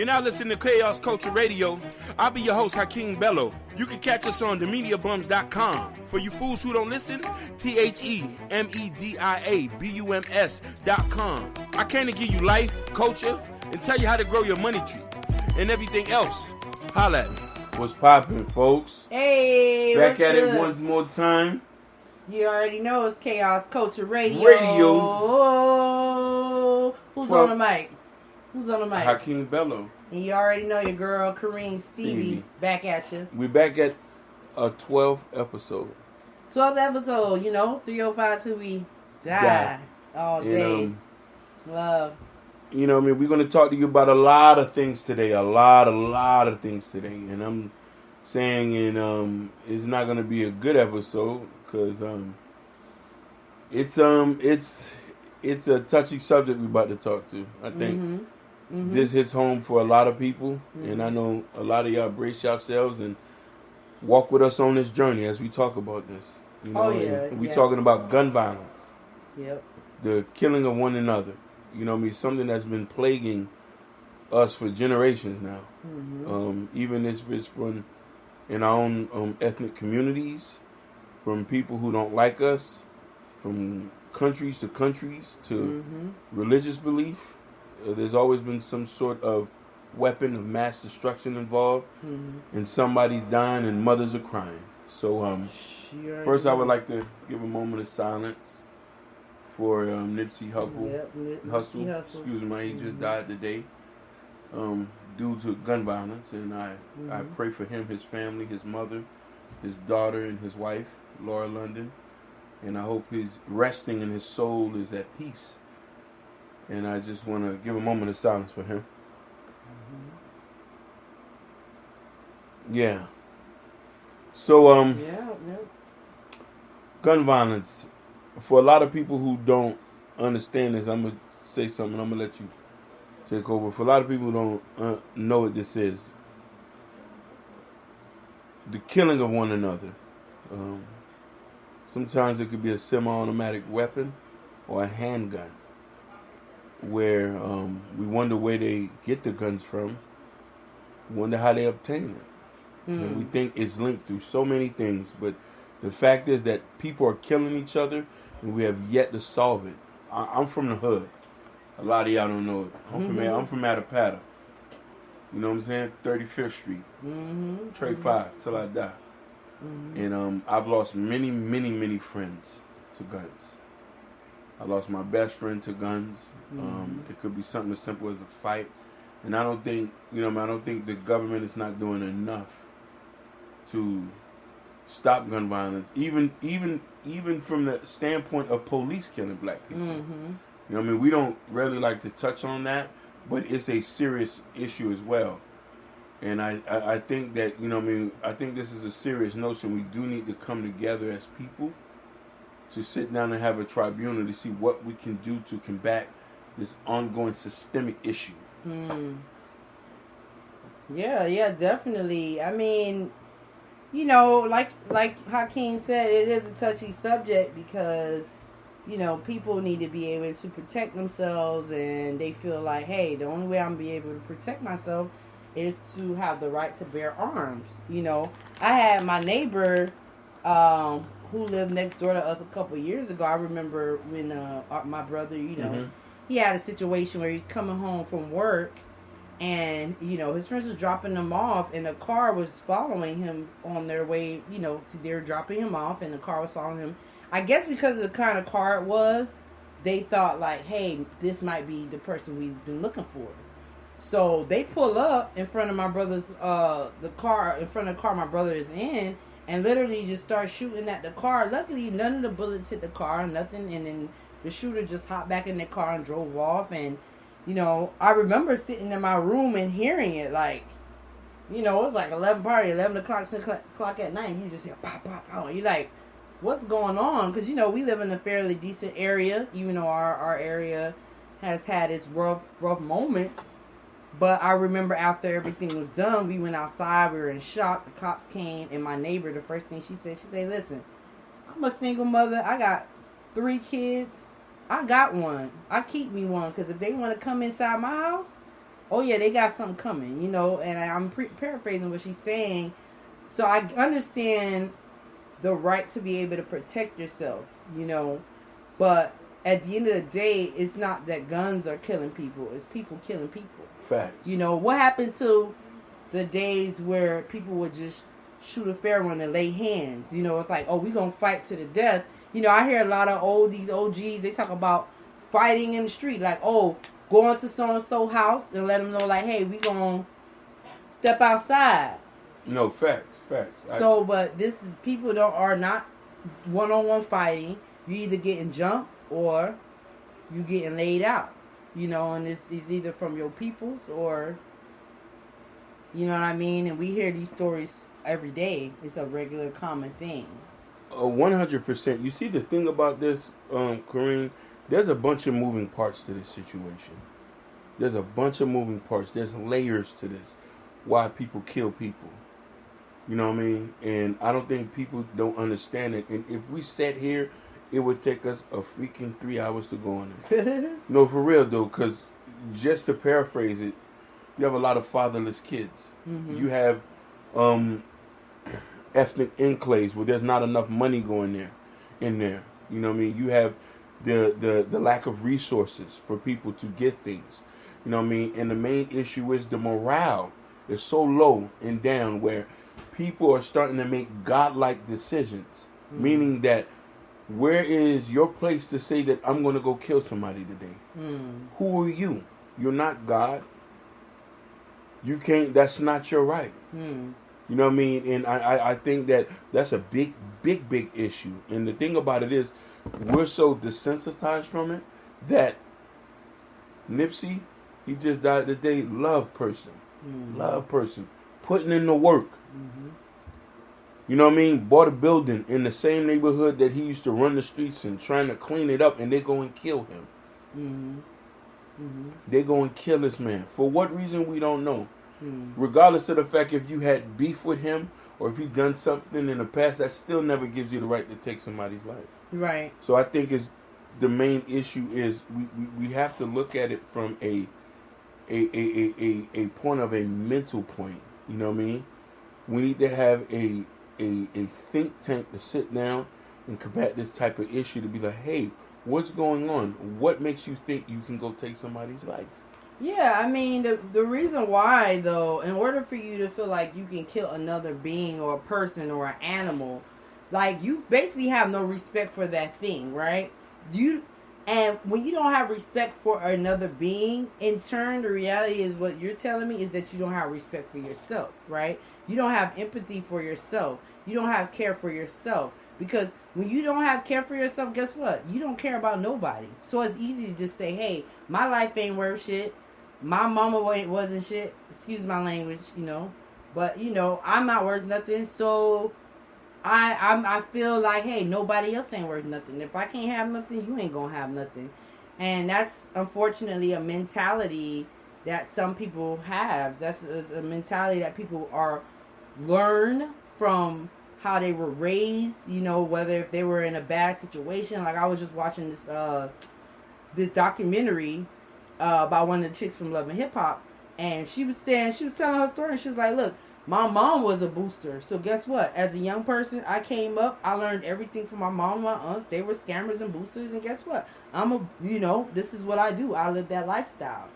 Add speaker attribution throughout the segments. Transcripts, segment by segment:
Speaker 1: You're now listening to Chaos Culture Radio. I'll be your host, Hakeem Bello. You can catch us on themediabums.com. For you fools who don't listen, THEMEDIABUMS.com. I came to give you life, culture, and tell you how to grow your money tree. And everything else. Holla at me.
Speaker 2: What's poppin', folks?
Speaker 3: Hey,
Speaker 2: back
Speaker 3: what's
Speaker 2: at
Speaker 3: good?
Speaker 2: it one more time.
Speaker 3: You already know it's Chaos Culture Radio. Who's on the mic? Who's on the mic?
Speaker 2: Hakeem Bello.
Speaker 3: And you already know your girl, Kareem Stevie, back at you.
Speaker 2: We're back at a 12th episode.
Speaker 3: 12th episode, 305 till we die all day. Love.
Speaker 2: We're going to talk to you about a lot of things today. A lot of things today. And I'm saying it's not going to be a good episode because it's a touchy subject we're about to talk to. I think this hits home for a lot of people, and I know a lot of y'all brace yourselves and walk with us on this journey as we talk about this. We're talking about gun violence.
Speaker 3: Yep.
Speaker 2: The killing of one another. Something that's been plaguing us for generations now. Even if it's from in our own ethnic communities, from people who don't like us, from countries to religious belief. There's always been some sort of weapon of mass destruction involved, and somebody's dying and mothers are crying. So first I would like to give a moment of silence for Nipsey Hussle. Excuse me, he just died today due to gun violence, and I pray for him, his family, his mother, his daughter, and his wife, Laura London, and I hope his resting and his soul is at peace. And I just want to give a moment of silence for him. Yeah. So gun violence. For a lot of people who don't understand this, I'm gonna say something. I'm gonna let you take over. For a lot of people who don't know what this is, the killing of one another. Sometimes it could be a semi-automatic weapon or a handgun, where we wonder where they get the guns from, wonder how they obtain it. And we think it's linked through so many things, but the fact is that people are killing each other, and we have yet to solve it. I'm from the hood. A lot of y'all don't know it. I'm from Attapata. You know what I'm saying? 35th Street. Trade 5 till I die. And I've lost many, many, many friends to guns. I lost my best friend to guns. It could be something as simple as a fight. And I don't think, I don't think the government is not doing enough to stop gun violence, even from the standpoint of police killing black people. We don't really like to touch on that, but it's a serious issue as well. And I think that, I think this is a serious notion. We do need to come together as people to sit down and have a tribunal to see what we can do to combat this ongoing systemic issue.
Speaker 3: Yeah, definitely. I mean, like Hakeem said, it is a touchy subject because, people need to be able to protect themselves, and they feel like, hey, the only way I'm going to be able to protect myself is to have the right to bear arms. I had my neighbor who lived next door to us a couple of years ago. I remember when my brother, he had a situation where he's coming home from work, and his friends was dropping them off, and the car was following him on their way. They were dropping him off, and the car was following him. I guess because of the kind of car it was, they thought like, hey, this might be the person we've been looking for. So they pull up in front of my brother's, the car my brother is in, and literally just start shooting at the car. Luckily, none of the bullets hit the car, nothing, and then the shooter just hopped back in the car and drove off. And, I remember sitting in my room and hearing it, like, it was like 11 o'clock, 6 o'clock at night, and you just hear pop, pop, pop, and you're like, what's going on? Because, we live in a fairly decent area, even though our area has had its rough moments. But I remember after everything was done, we went outside, we were in shock, the cops came, and my neighbor, the first thing she said, listen, I'm a single mother, I got 3 kids, I got one, I keep me one, because if they want to come inside my house, oh yeah, they got something coming, and I'm paraphrasing what she's saying. So I understand the right to be able to protect yourself, but at the end of the day, it's not that guns are killing people, it's people killing people.
Speaker 2: Facts.
Speaker 3: What happened to the days where people would just shoot a fair one and lay hands? It's like, oh, we gonna fight to the death. I hear a lot of these OGs, they talk about fighting in the street, like, oh, going to so-and-so house and let them know, like, hey, we gonna step outside.
Speaker 2: No, facts.
Speaker 3: So, but people are not one-on-one fighting. You either getting jumped or you getting laid out, and it's either from your peoples or, you know what I mean? And we hear these stories every day. It's a regular common thing.
Speaker 2: 100%. You see, the thing about this, Kareem, there's a bunch of moving parts to this situation. There's a bunch of moving parts. There's layers to this. Why people kill people. You know what I mean? And I don't think people don't understand it. And if we sat here, it would take us a freaking 3 hours to go on it. No, for real though, because just to paraphrase it, you have a lot of fatherless kids. Mm-hmm. You have ethnic enclaves where there's not enough money going in there. You know what I mean? You have the lack of resources for people to get things. You know what I mean? And the main issue is the morale is so low and down where people are starting to make godlike decisions. Mm. Meaning that where is your place to say that I'm going to go kill somebody today? Mm. Who are you? You're not God. You can't, that's not your right. Mm. You know what I mean? And I think that that's a big issue. And the thing about it is, we're so desensitized from it that Nipsey, he just died today, love person. Putting in the work. Mm-hmm. You know what I mean? Bought a building in the same neighborhood that he used to run the streets in, trying to clean it up, and they go and kill him. Mm-hmm. Mm-hmm. They go and kill this man. For what reason, we don't know. Mm-hmm. Regardless of the fact if you had beef with him or if you've done something in the past, that still never gives you the right to take somebody's life. Right. So I think the main issue is we have to look at it from a point of a mental point. You know what I mean? We need to have a think tank to sit down and combat this type of issue, to be like, hey, what's going on? What makes you think you can go take somebody's life?
Speaker 3: Yeah, I mean, the reason why, though, in order for you to feel like you can kill another being or a person or an animal, like, you basically have no respect for that thing, right? And when you don't have respect for another being, in turn, the reality is what you're telling me is that you don't have respect for yourself, right? You don't have empathy for yourself. You don't have care for yourself. Because when you don't have care for yourself, guess what? You don't care about nobody. So it's easy to just say, hey, my life ain't worth shit. My mama wasn't shit. Excuse my language, But, I'm not worth nothing. So I feel like, hey, nobody else ain't worth nothing. If I can't have nothing, you ain't gonna have nothing. And that's unfortunately a mentality that some people have. That's a mentality that people learn from how they were raised, whether if they were in a bad situation. Like, I was just watching this documentary about one of the chicks from Love and Hip Hop, and she was telling her story, and she was like, look, my mom was a booster. So guess what? As a young person, I came up, I learned everything from my mom and my aunts. They were scammers and boosters, and guess what? This is what I do. I live that lifestyle,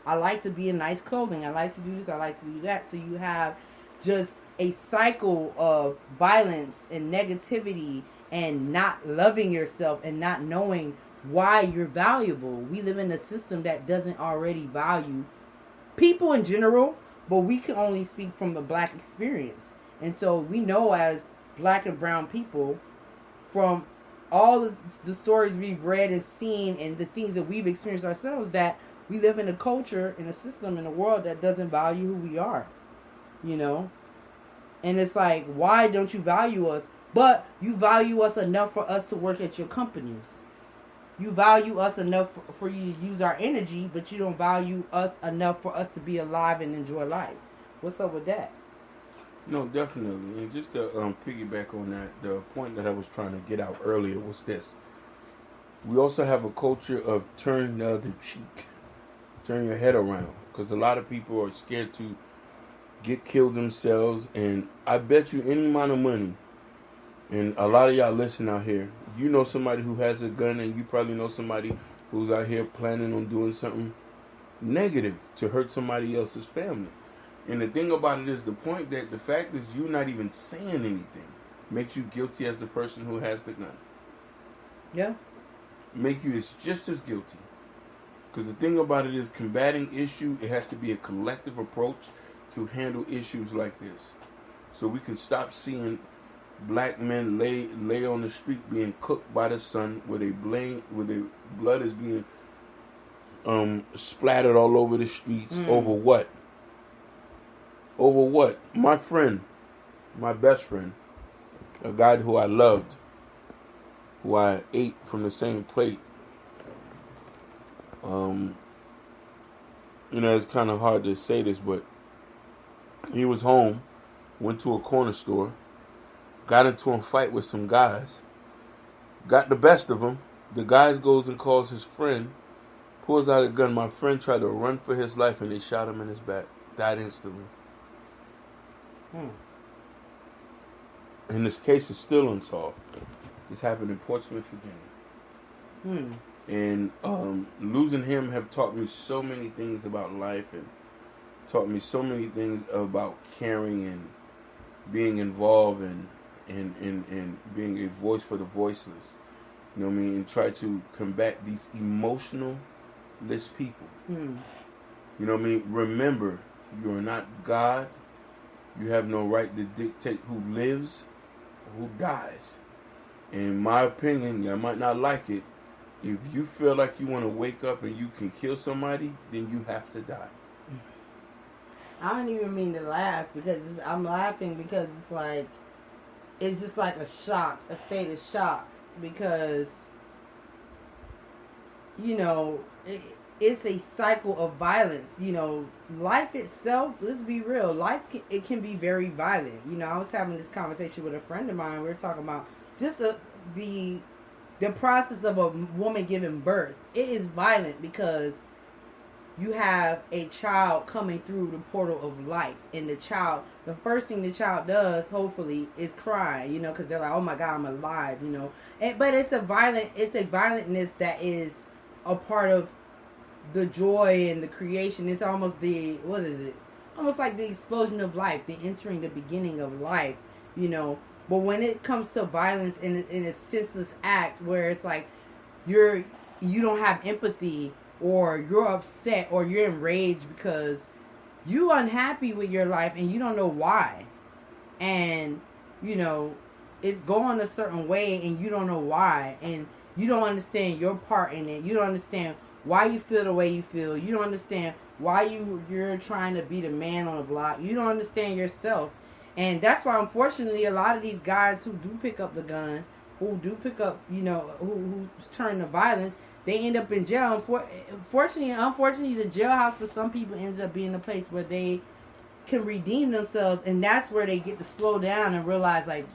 Speaker 3: I like to be in nice clothing. I like to do this. I like to do that. So you have just a cycle of violence and negativity and not loving yourself and not knowing why you're valuable. We live in a system that doesn't already value people in general, but we can only speak from the black experience. And so we know, as black and brown people, from all the stories we've read and seen and the things that we've experienced ourselves, that we live in a culture, in a system, in a world that doesn't value who we are, And it's like, why don't you value us? But you value us enough for us to work at your companies. You value us enough for you to use our energy, but you don't value us enough for us to be alive and enjoy life. What's up with that?
Speaker 2: No, definitely. And just to piggyback on that, the point that I was trying to get out earlier was this. We also have a culture of turn the other cheek. Turn your head around. because a lot of people are scared to get killed themselves. And I bet you any amount of money, and a lot of y'all listen out here, you know somebody who has a gun, and you probably know somebody who's out here planning on doing something negative to hurt somebody else's family. And the thing about it is, the fact is you're not even saying anything makes you guilty as the person who has the gun.
Speaker 3: Yeah.
Speaker 2: Make you just as guilty. Because the thing about it is, combating issue, it has to be a collective approach to handle issues like this. So we can stop seeing black men lay on the street being cooked by the sun, where their blood is being splattered all over the streets. Over what? Over what? My friend, my best friend, a guy who I loved, who I ate from the same plate. It's kind of hard to say this, but he was home, went to a corner store, got into a fight with some guys, got the best of him. The guy goes and calls his friend, pulls out a gun. My friend tried to run for his life, and they shot him in his back. Died instantly. And this case is still unsolved. This happened in Portsmouth, Virginia. And losing him have taught me so many things about life, and taught me so many things about caring and being involved and being a voice for the voiceless. You know what I mean? And try to combat these emotionless people. You know what I mean? Remember, you are not God. You have no right to dictate who lives or who dies. In my opinion, I might not like it. If you feel like you want to wake up and you can kill somebody, then you have to die.
Speaker 3: I don't even mean to laugh, because I'm laughing because it's just like a shock, a state of shock, because, it's a cycle of violence. Life itself, let's be real, life it can be very violent. I was having this conversation with a friend of mine. We were talking about just the process of a woman giving birth. It is violent because you have a child coming through the portal of life, and the first thing the child does, hopefully, is cry, because they're like, oh my God, I'm alive, but it's a violentness that is a part of the joy and the creation. It's almost almost like the explosion of life, the entering the beginning of life, But when it comes to violence in a senseless act where it's like you don't have empathy, or you're upset, or you're enraged because you're unhappy with your life and you don't know why, and it's going a certain way and you don't know why, and you don't understand your part in it. You don't understand why you feel the way you feel. You don't understand why you're trying to be the man on the block. You don't understand yourself. And that's why, unfortunately, a lot of these guys who do pick up the gun, who do pick up, who turn to violence, they end up in jail. Unfortunately, the jailhouse for some people ends up being a place where they can redeem themselves. And that's where they get to slow down and realize, like,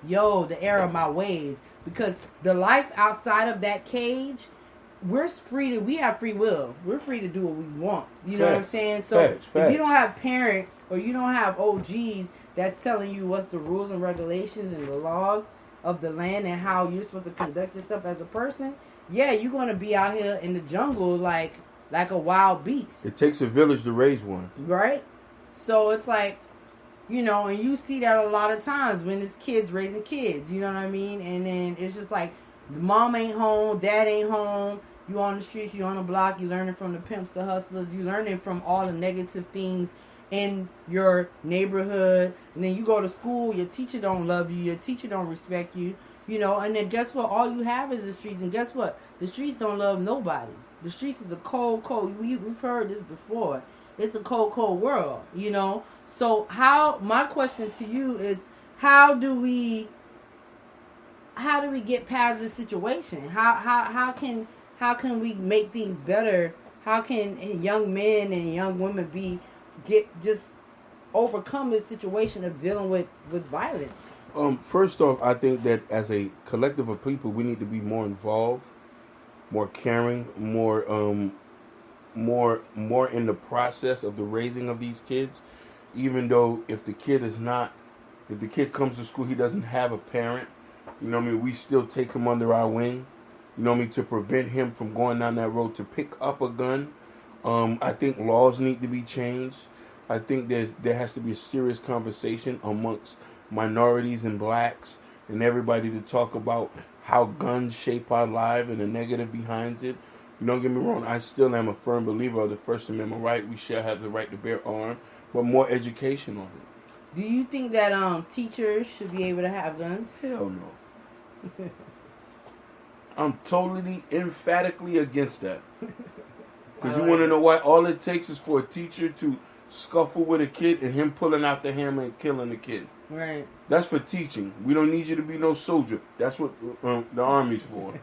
Speaker 3: yo, the error of my ways. Because the life outside of that cage, we have free will. We're free to do what we want. You know what I'm saying? So if you don't have parents, or you don't have OGs that's telling you what's the rules and regulations and the laws of the land and how you're supposed to conduct yourself as a person, yeah, you're going to be out here in the jungle like a wild beast.
Speaker 2: It takes a village to raise one.
Speaker 3: Right? So it's like, and you see that a lot of times when it's kids raising kids, you know what I mean? And then it's just like, the mom ain't home, dad ain't home, you on the streets, you on the block, you learning from the pimps, the hustlers, you learning from all the negative things in your neighborhood. And then you go to school, your teacher don't love you, your teacher don't respect you, and then guess what? All you have is the streets, and guess what? The streets don't love nobody. The streets is a cold, we've heard this before. It's a cold world, So my question to you is, how do we get past this situation? How can we make things better? How can young men and young women overcome this situation of dealing with violence?
Speaker 2: First off, I think that as a collective of people, we need to be more involved, more caring, more more in the process of the raising of these kids. Even though if the kid comes to school, he doesn't have a parent. You know what I mean? We still take him under our wing. You know what I mean? To prevent him from going down that road to pick up a gun. I think laws need to be changed. I think there has to be a serious conversation amongst minorities and blacks and everybody to talk about how guns shape our life and the negative behind it. You don't get me wrong, I still am a firm believer of the First Amendment right. We shall have the right to bear arms, but more education on it.
Speaker 3: Do you think that teachers should be able to have guns?
Speaker 2: Hell no. I'm totally emphatically against that. Because you want to know why? All it takes is for a teacher to scuffle with a kid and him pulling out the hammer and killing the kid.
Speaker 3: Right.
Speaker 2: That's for teaching. We don't need you to be no soldier. That's what the Army's for.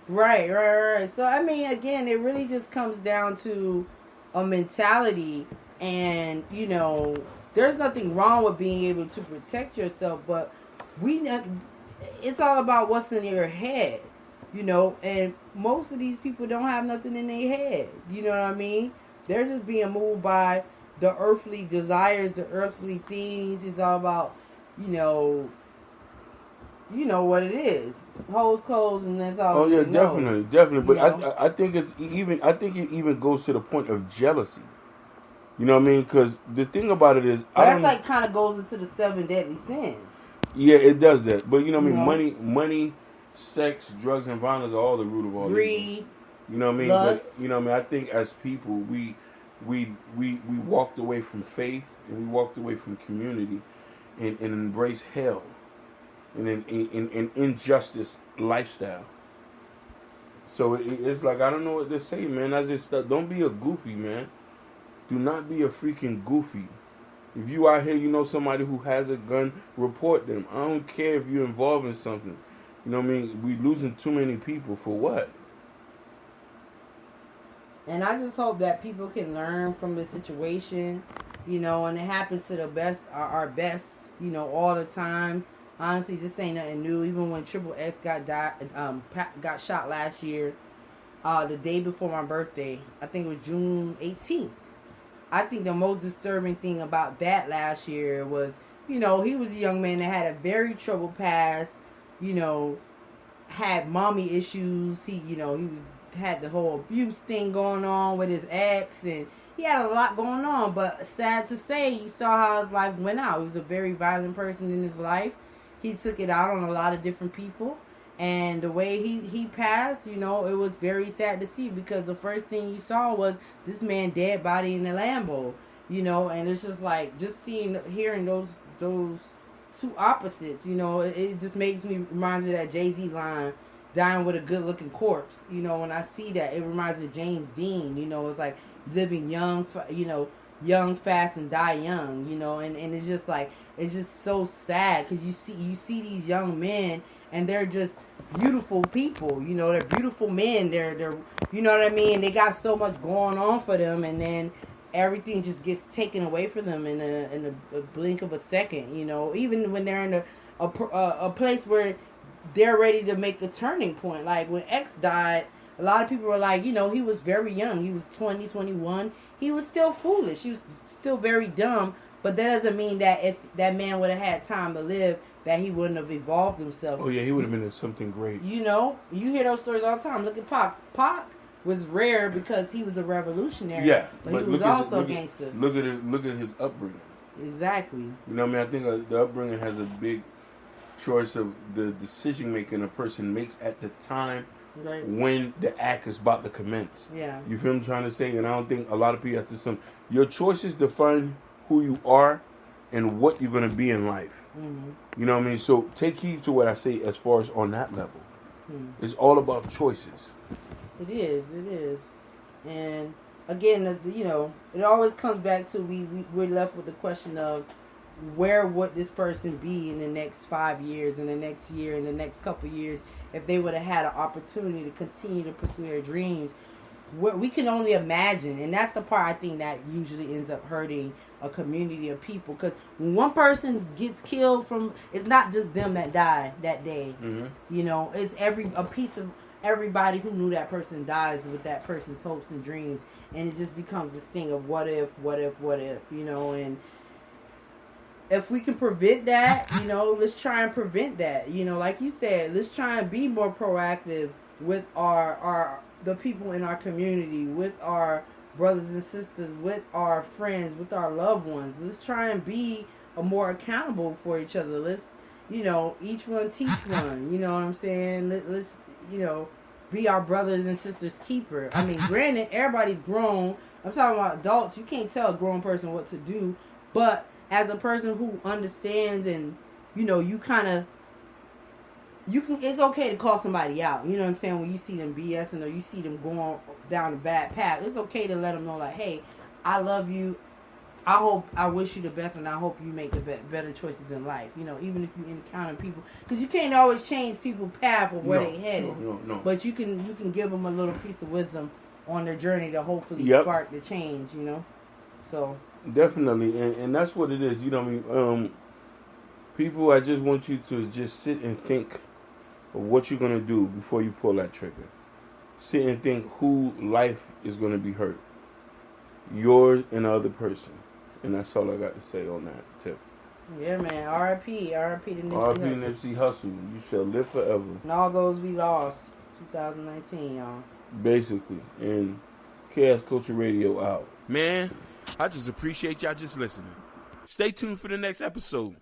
Speaker 3: Right. So, I mean, again, it really just comes down to a mentality. And, you know, there's nothing wrong with being able to protect yourself. But it's all about what's in your head, you know. And most of these people don't have nothing in their head. You know what I mean? They're just being moved by the earthly desires, the earthly things. It's all about, you know what it is. Hoes, clothes, and that's all.
Speaker 2: Oh yeah, definitely. But
Speaker 3: I
Speaker 2: think it even goes to the point of jealousy. You know what I mean? Because the thing about it is,
Speaker 3: that's kind of goes into the 7 deadly sins.
Speaker 2: Yeah, it does that. But you know what I mean? Money, sex, drugs, and violence are all the root of all
Speaker 3: greed.
Speaker 2: You know what I mean?
Speaker 3: Lust.
Speaker 2: But, you know what I mean? I think as people, we walked away from faith and we walked away from community and embraced hell and an injustice lifestyle. So it's like, I don't know what to say, man. I just don't be a goofy, man. Do not be a freaking goofy. If you out here, you know somebody who has a gun, report them. I don't care if you're involved in something. You know what I mean? We losing too many people for what?
Speaker 3: And I just hope that people can learn from the situation, you know, and it happens to the best, our best, you know, all the time. Honestly, this ain't nothing new. Even when Triple X got shot last year, the day before my birthday, I think it was June 18th. I think the most disturbing thing about that last year was, you know, he was a young man that had a very troubled past, you know, had mommy issues. He had the whole abuse thing going on with his ex, and he had a lot going on. But sad to say, you saw how his life went out. He was a very violent person in his life. He took it out on a lot of different people. And the way he passed, you know, it was very sad to see, because the first thing you saw was this man dead body in the Lambo, you know. And it's just like, just hearing those two opposites, you know, it just makes me remind me of that Jay-Z line, dying with a good looking corpse. You know, when I see that, it reminds me of James Dean. You know, it's like living young, you know, young fast and die young, you know. And it's just like, it's just so sad, because you see these young men, and they're just beautiful people, you know. They're beautiful men. They're you know what I mean. They got so much going on for them, and then everything just gets taken away from them in a blink of a second, you know. Even when they're in a place where they're ready to make a turning point. Like when X died, a lot of people were like, you know, he was very young. He was 20, 21. He was still foolish. He was still very dumb. But that doesn't mean that if that man would have had time to live, that he wouldn't have evolved himself.
Speaker 2: Oh yeah, he would have been something great.
Speaker 3: You know, you hear those stories all the time. Look at Pac. Pac was rare because he was a revolutionary.
Speaker 2: Yeah,
Speaker 3: but he was also a gangster.
Speaker 2: Look at his upbringing.
Speaker 3: Exactly.
Speaker 2: You know what I mean? I think the upbringing has a big choice of the decision making a person makes at the time, right, when the act is about to commence. Yeah. You feel what I'm trying to say? And I don't think a lot of people have to your choices define who you are and what you're going to be in life. Mm-hmm. You know what I mean? So take heed to what I say as far as on that level. Mm-hmm. It's all about choices.
Speaker 3: It is. And again, you know, it always comes back to we're left with the question of where would this person be in the next 5 years, in the next year, in the next couple of years, if they would have had an opportunity to continue to pursue their dreams. We can only imagine, and that's the part I think that usually ends up hurting a community of people, because when one person gets killed it's not just them that died that day. Mm-hmm. You know, it's a piece of everybody who knew that person dies with that person's hopes and dreams, and it just becomes this thing of what if, you know. And if we can prevent that, you know, let's try and prevent that. You know, like you said, let's try and be more proactive with the people in our community, with our brothers and sisters, with our friends, with our loved ones. Let's try and be more accountable for each other. Let's, you know, each one teach one. You know what I'm saying? Let's, you know, be our brothers and sisters keeper. I mean, granted, everybody's grown. I'm talking about adults. You can't tell a grown person what to do, but as a person who understands, and you know, you kind of, it's okay to call somebody out. You know what I'm saying? When you see them BSing or you see them going down a bad path, it's okay to let them know, like, hey, I love you. I wish you the best, and I hope you make the better choices in life. You know, even if you encounter people, because you can't always change people's path or where they headed.
Speaker 2: No.
Speaker 3: But you can give them a little piece of wisdom on their journey to hopefully spark the change. You know, so.
Speaker 2: Definitely, and that's what it is. You know what I mean? People, I just want you to just sit and think of what you're going to do before you pull that trigger. Sit and think who life is going to be hurt. Yours and the other person. And that's all I got to say on that tip.
Speaker 3: Yeah, man. R.I.P. to Nipsey Hussle.
Speaker 2: R.I.P. Nipsey Hussle. You shall live forever.
Speaker 3: And all those we lost. 2019, y'all.
Speaker 2: Basically. And Chaos Culture Radio out.
Speaker 1: Man, I just appreciate y'all just listening. Stay tuned for the next episode.